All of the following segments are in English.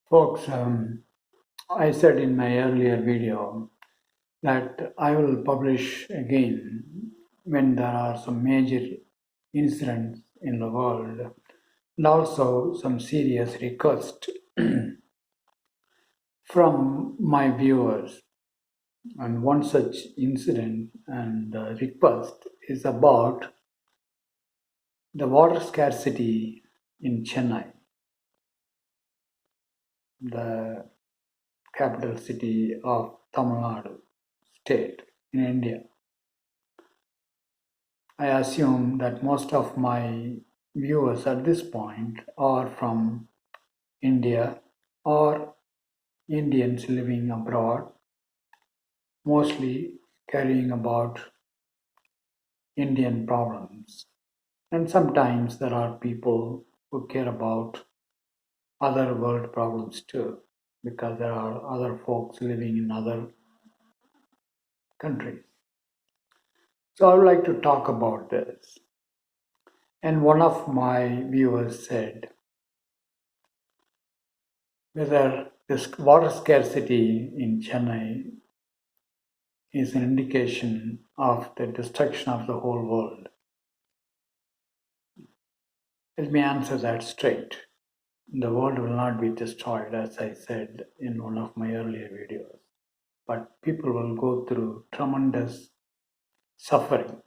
Folks, I said in my earlier video that I will publish again when there are some major incidents in the world and also some serious requests from my viewers. And one such incident and request is about the water scarcity in Chennai, the capital city of Tamil Nadu state in India. I assume that most of my viewers at this point are from India or Indians living abroad, mostly carrying about Indian problems. And sometimes there are people who care about other world problems too, because there are other folks living in other countries. So I would like to talk about this. And one of my viewers said whether this water scarcity in Chennai is an indication of the destruction of the whole world. Let me answer that straight. The world will not be destroyed, as I said in one of my earlier videos, but people will go through tremendous suffering.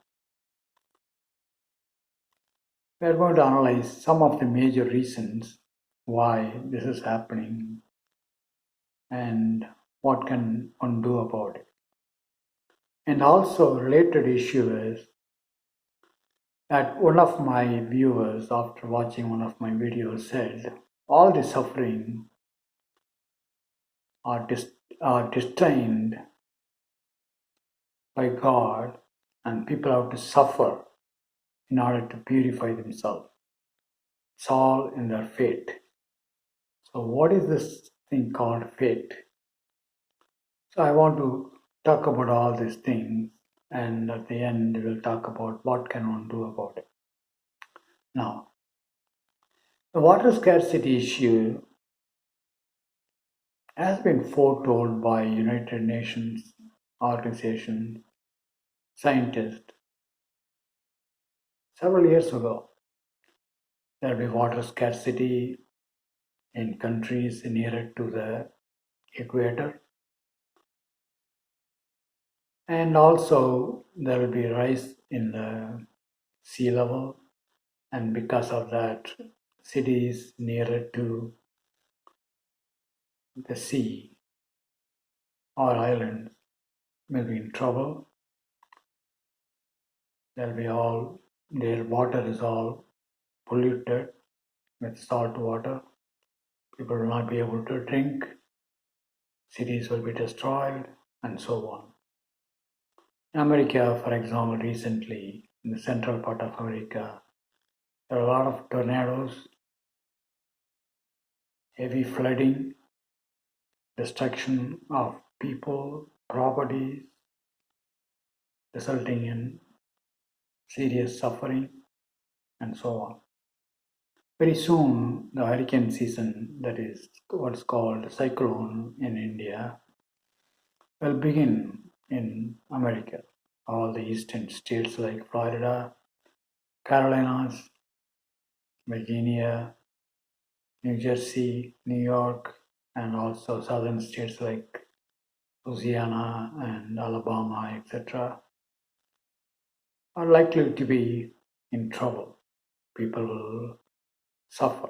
We are going to analyze some of the major reasons why this is happening and what can one do about it. And also, a related issue is that one of my viewers, after watching one of my videos, said all the suffering are, are destined by God, and people have to suffer in order to purify themselves. It's all in their fate. So, what is this thing called fate? So, I want to talk about all these things, and at the end, we'll talk about what can one do about it. Now, the water scarcity issue has been foretold by United Nations organization scientists several years ago. There will be water scarcity in countries nearer to the equator, and also there will be a rise in the sea level, and because of that, cities nearer to the sea or islands will be in trouble. There'll be all their water is all polluted with salt water. People will not be able to drink, cities will be destroyed, and so on. In America, for example, recently, in the central part of America, there are a lot of tornadoes, heavy flooding, destruction of people, properties, resulting in serious suffering, and so on. Very soon, the hurricane season, that is what's called cyclone in India, will begin in America. All the eastern states like Florida, Carolinas, Virginia, New Jersey, New York, and also southern states like Louisiana and Alabama, etc., are likely to be in trouble. People will suffer.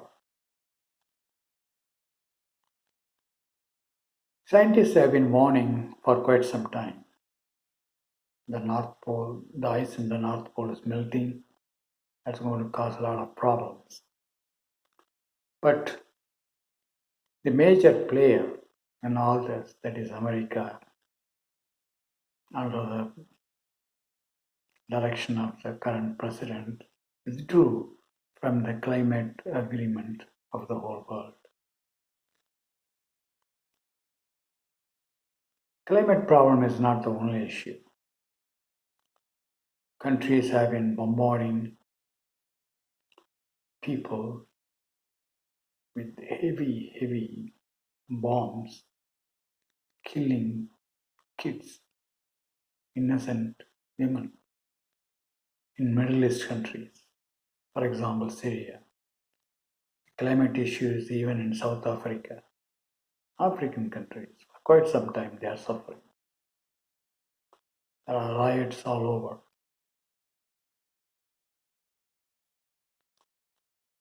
Scientists have been warning for quite some time. The North Pole, the ice in the North Pole is melting. That's going to cause a lot of problems. But the major player in all this, that is America, under the direction of the current president, withdrew from the climate agreement of the whole world. Climate problem is not the only issue. Countries have been bombarding people with heavy bombs, killing kids, innocent women in Middle East countries, for example, Syria. Climate issues even in South Africa, African countries. For quite some time they are suffering. There are riots all over.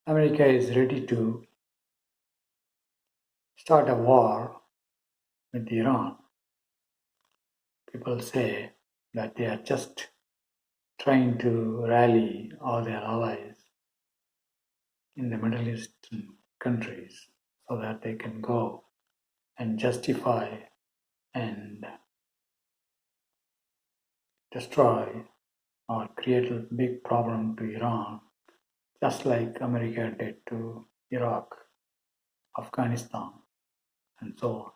America is ready to start a war with Iran. People say that they are just trying to rally all their allies in the Middle Eastern countries so that they can go and justify and destroy or create a big problem to Iran, just like America did to Iraq, Afghanistan, and so on.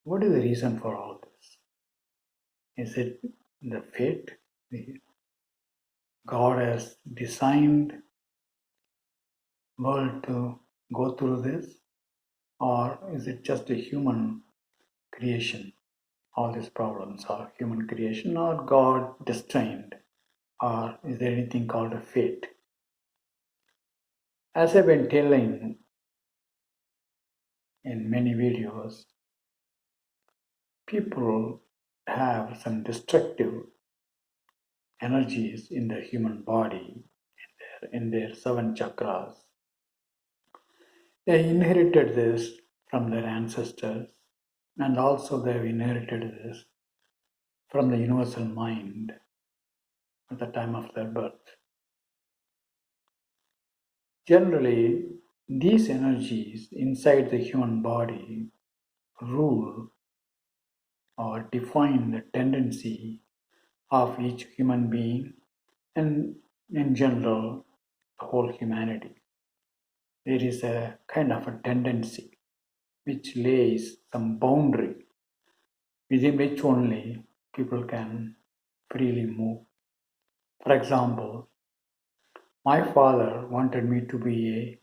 What is the reason for all this? Is it the fate? God has designed world to go through this, or is it just a human creation? All these problems are human creation, or God destined, or is there anything called a fate? As I've been telling in many videos, people have some destructive energies in the human body, in their seven chakras. They inherited this from their ancestors, and also they've inherited this from the universal mind at the time of their birth. Generally, these energies inside the human body rule or define the tendency of each human being and, in general, the whole humanity. There is a kind of a tendency which lays some boundary within which only people can freely move. For example, my father wanted me to be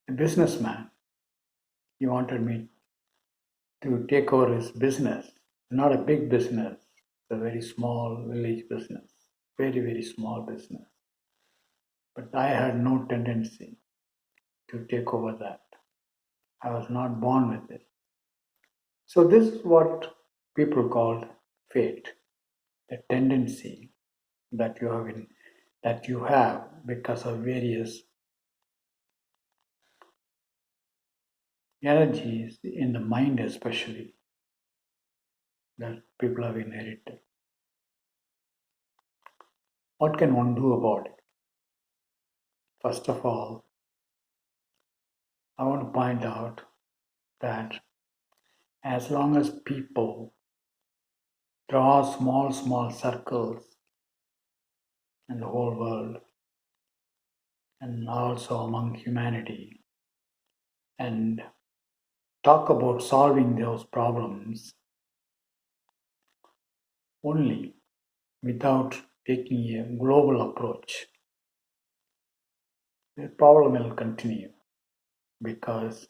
a businessman. He wanted me to take over his business, not a big business, it's a very small village business, very, very small business. But I had no tendency to take over that. I was not born with it. So this is what people call fate, the tendency that you have because of various energies in the mind, especially that people have inherited. What can one do about it? First of all, I want to point out that as long as people draw small, small circles in the whole world and also among humanity and talk about solving those problems only without taking a global approach, the problem will continue because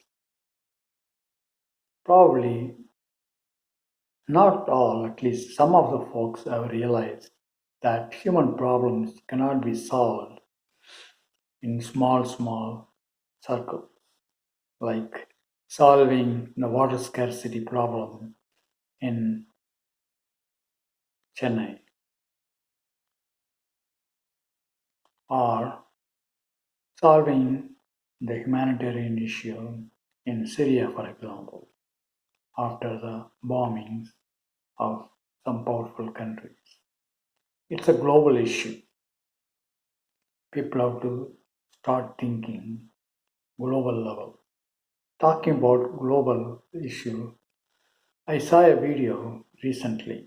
probably not all, at least some of the folks have realized that human problems cannot be solved in small, small circles, like solving the water scarcity problem in Chennai or solving the humanitarian issue in Syria, for example, after the bombings of some powerful countries. It's a global issue. People have to start thinking global level. Talking about global issue, I saw a video recently.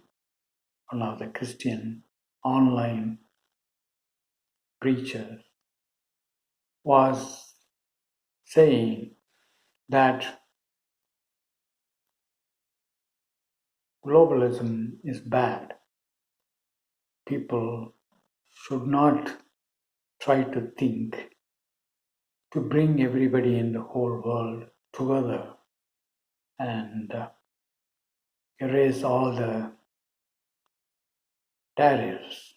One of the Christian online preachers was saying that globalism is bad. People should not try to think to bring everybody in the whole world together and erase all the barriers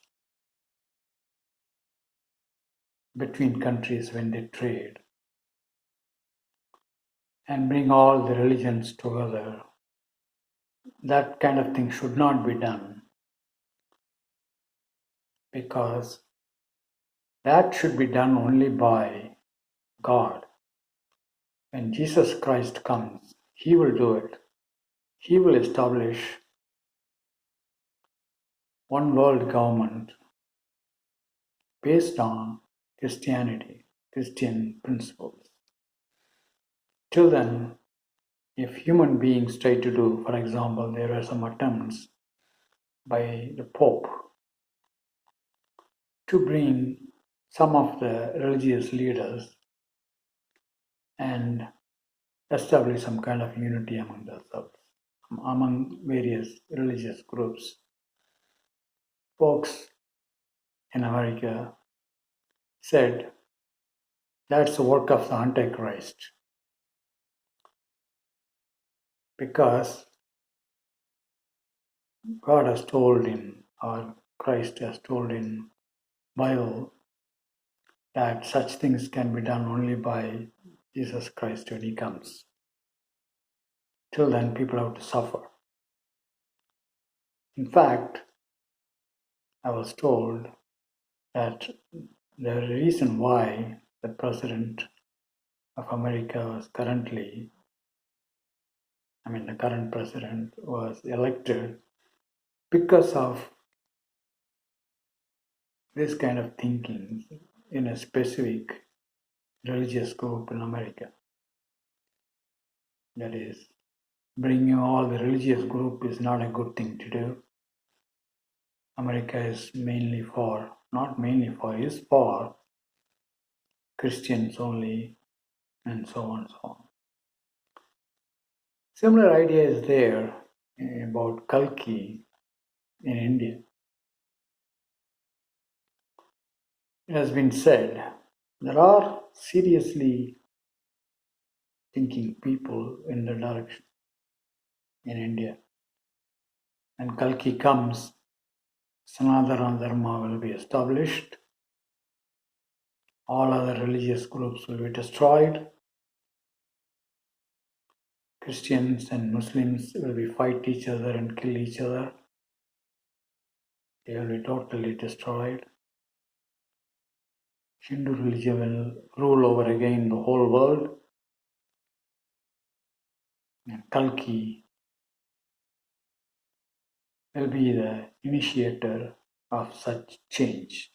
between countries when they trade and bring all the religions together. That kind of thing should not be done because that should be done only by God. When Jesus Christ comes, He will do it. He will establish one world government based on Christianity, Christian principles. Till then, if human beings try to do, for example, there were some attempts by the Pope to bring some of the religious leaders and establish some kind of unity among themselves, among various religious groups. Folks in America said that's the work of the Antichrist because God has told in, or Christ has told in Bible that such things can be done only by Jesus Christ when He comes. Till then, people have to suffer. In fact, I was told that the reason why the President of America was currently, the current president was elected because of this kind of thinking in a specific religious group in America. That is, bringing all the religious group is not a good thing to do. America is is for Christians only, and so on and so on. Similar idea is there about Kalki in India. It has been said there are seriously thinking people in the direction in India. When Kalki comes, Sanatana Dharma will be established, all other religious groups will be destroyed, Christians and Muslims will be fight each other and kill each other, they will be totally destroyed. Hindu religion will rule over again the whole world, and Kalki will be the initiator of such change.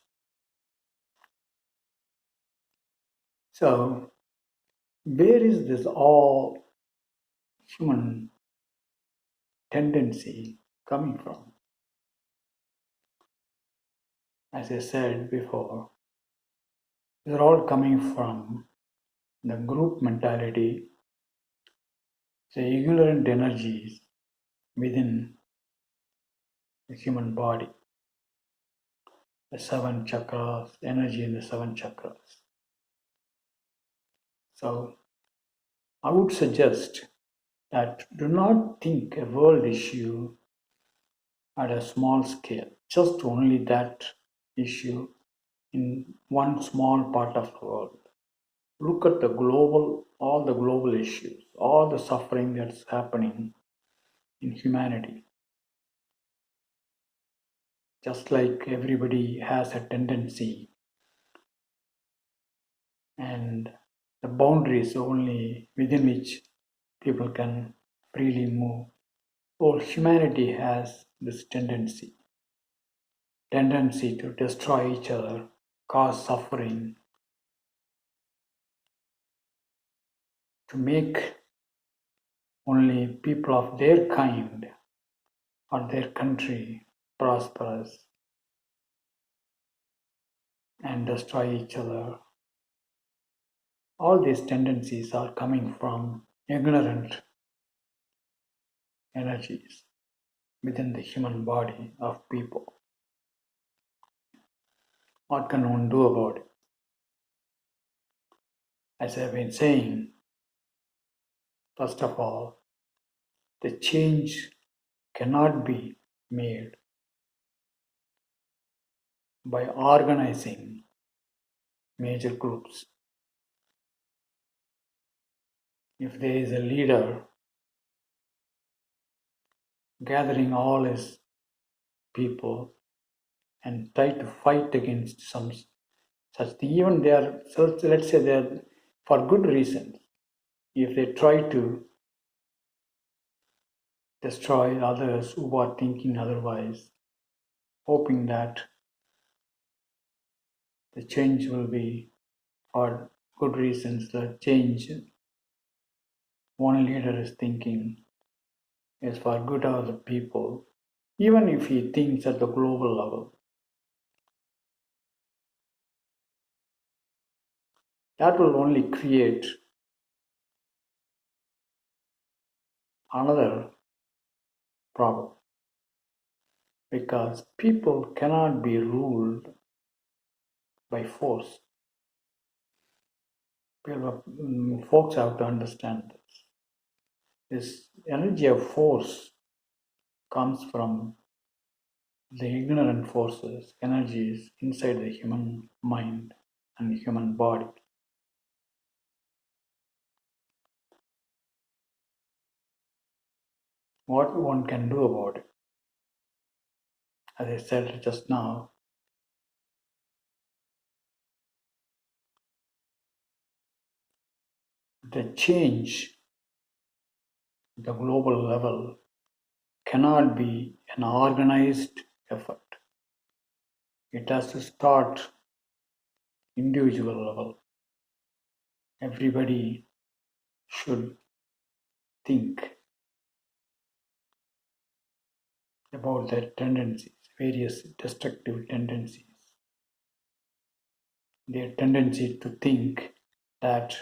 So, where is this all human tendency coming from? As I said before, they're all coming from the group mentality, the ignorant energies within the human body, the 7 chakras, energy in the 7 chakras. So, I would suggest that do not think a world issue at a small scale, just only that issue in one small part of the world. Look at all the global issues, all the suffering that's happening in humanity. Just like everybody has a tendency, and the boundaries only within which people can freely move. All humanity has this tendency to destroy each other, cause suffering, to make only people of their kind or their country prosperous and destroy each other. All these tendencies are coming from ignorant energies within the human body of people. What can one do about it? As I've been saying, first of all, the change cannot be made by organizing major groups. If there is a leader gathering all his people and try to fight against some such thing, even they are, so let's say they are for good reasons, if they try to destroy others who are thinking otherwise, hoping that the change will be for good reasons, the change one leader is thinking is for good of the people, even if he thinks at the global level. That will only create another problem because people cannot be ruled by force. Folks have to understand this. This energy of force comes from the ignorant forces, energies inside the human mind and the human body. What one can do about it, as I said just now, the change at the global level cannot be an organized effort. It has to start individual level. Everybody should think about their tendencies, various destructive tendencies. Their tendency to think that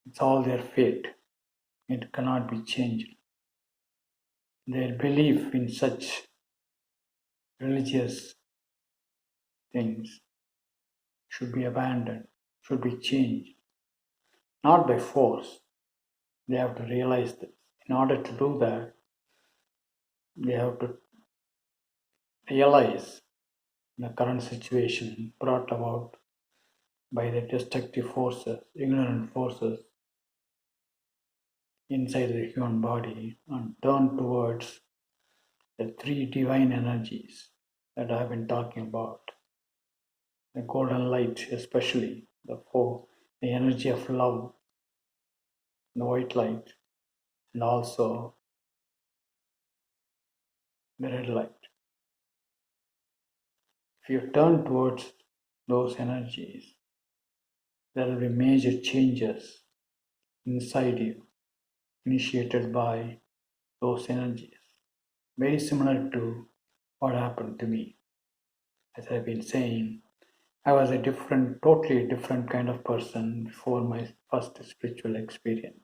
it's all their fate, it cannot be changed. Their belief in such religious things should be abandoned, should be changed, not by force. They have to realize this. In order to do that, they have to realize the current situation brought about by the destructive forces, ignorant forces inside the human body and turn towards the three divine energies that I've been talking about. The golden light, especially the four, the energy of love, the white light, and also the red light. If you turn towards those energies, there will be major changes inside you initiated by those energies. Very similar to what happened to me. As I've been saying, I was a totally different kind of person before my first spiritual experience.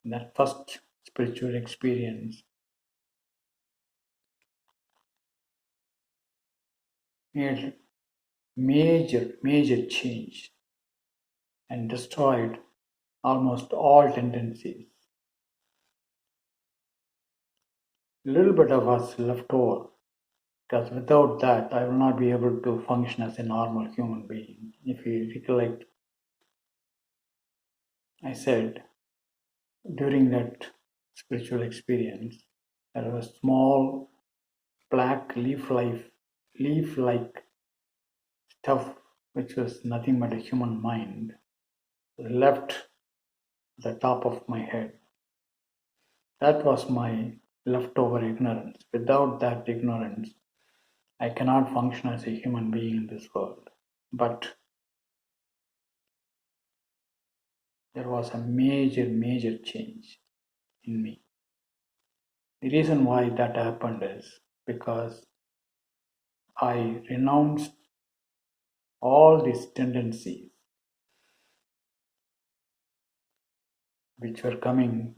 In that first spiritual experience made major change and destroyed almost all tendencies. A little bit of us left over because without that I will not be able to function as a normal human being. If you recollect, I said during that spiritual experience there was a small black leaf-like stuff which was nothing but a human mind left at the top of my head. That was my leftover ignorance. Without that ignorance, I cannot function as a human being in this world. But there was a major change in me. The reason why that happened is because I renounced all these tendencies which were coming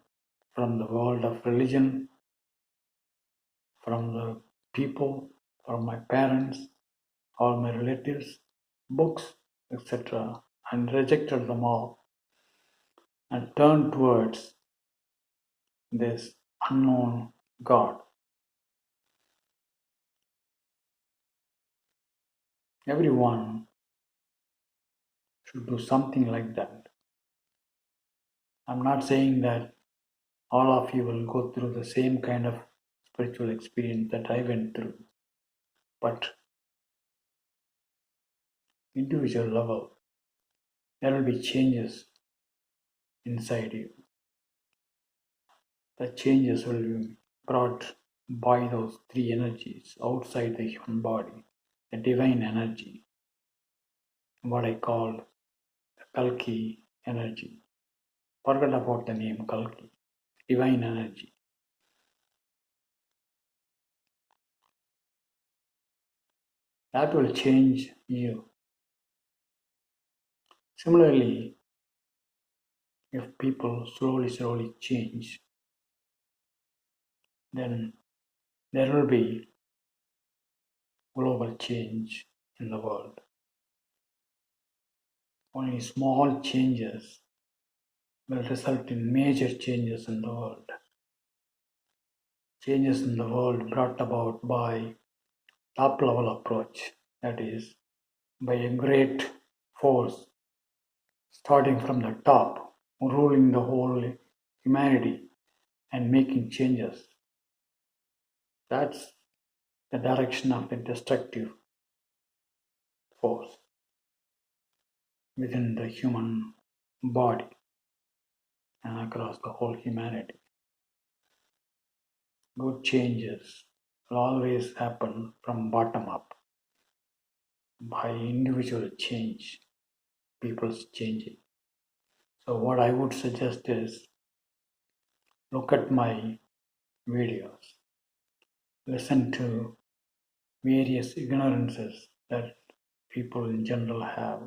from the world of religion, from the people, from my parents, all my relatives, books, etc. and rejected them all and turned towards this unknown God. Everyone should do something like that. I'm not saying that all of you will go through the same kind of spiritual experience that I went through, but individual level, there will be changes inside you. The changes will be brought by those three energies outside the human body, the divine energy, what I call the Kalki energy. Forget about the name Kalki, divine energy. That will change you. Similarly, if people slowly change, then there will be global change in the world. Only small changes will result in major changes in the world. Changes in the world brought about by top level approach, that is, by a great force starting from the top, ruling the whole humanity and making changes. That's the direction of the destructive force within the human body and across the whole humanity. Good changes will always happen from bottom up by individual change, people's changing. So what I would suggest is look at my videos, listen to various ignorances that people in general have,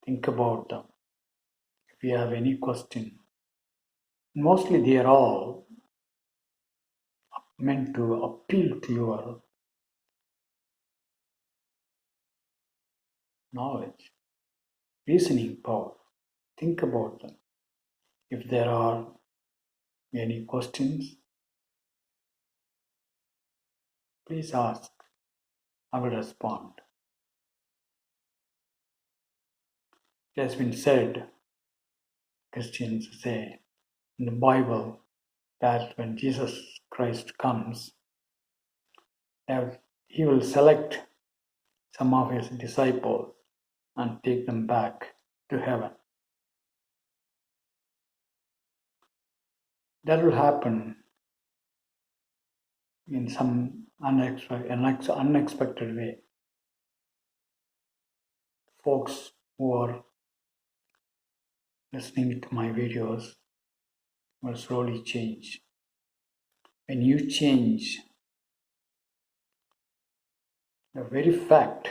think about them. If you have any question, mostly they are all meant to appeal to your knowledge, reasoning power. Think about them. If there are any questions, please ask. I will respond. It has been said, Christians say in the Bible, that when Jesus Christ comes, that he will select some of his disciples and take them back to heaven. That will happen in some unexpected way. Folks who are listening to my videos will slowly change. When you change, the very fact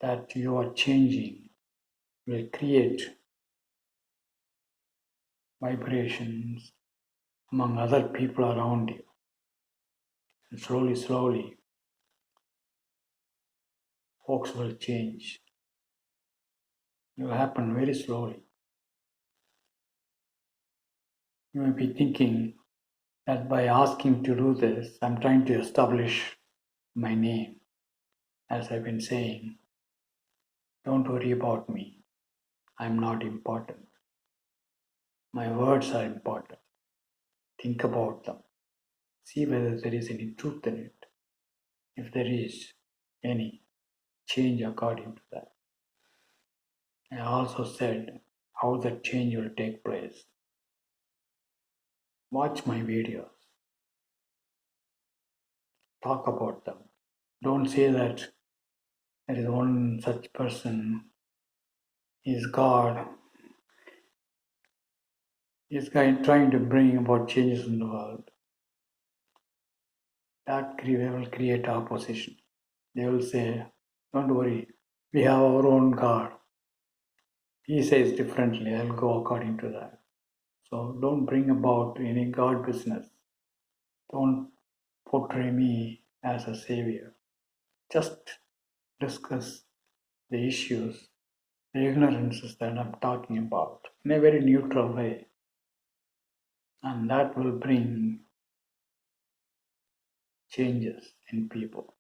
that you are changing will create vibrations among other people around you. And slowly, folks will change. It will happen very slowly. You may be thinking that by asking to do this, I'm trying to establish my name. As I've been saying, don't worry about me. I'm not important. My words are important. Think about them. See whether there is any truth in it. If there is any, change according to that. I also said how that change will take place. Watch my videos. Talk about them. Don't say that there is one such person is God. Is trying to bring about changes in the world. That will create opposition. They will say, don't worry, we have our own God. He says differently, I'll go according to that. So don't bring about any God business. Don't portray me as a savior. Just discuss the issues The ignorances that I'm talking about in a very neutral way, and that will bring changes in people.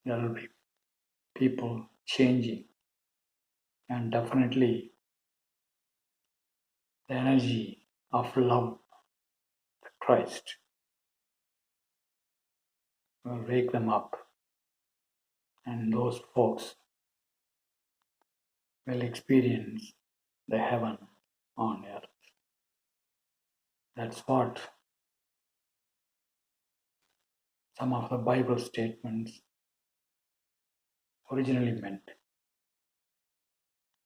There will be people changing, and definitely the energy of love, Christ, will wake them up, and those folks will experience the heaven on earth. That's what some of the Bible statements originally meant.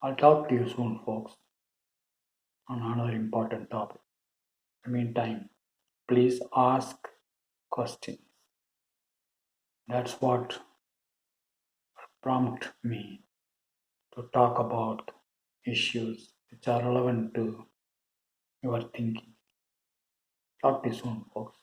I'll talk to you soon, folks, on another important topic. In the meantime, please ask questions. That's what prompted me to talk about issues which are relevant to your thinking. Talk to you soon, folks.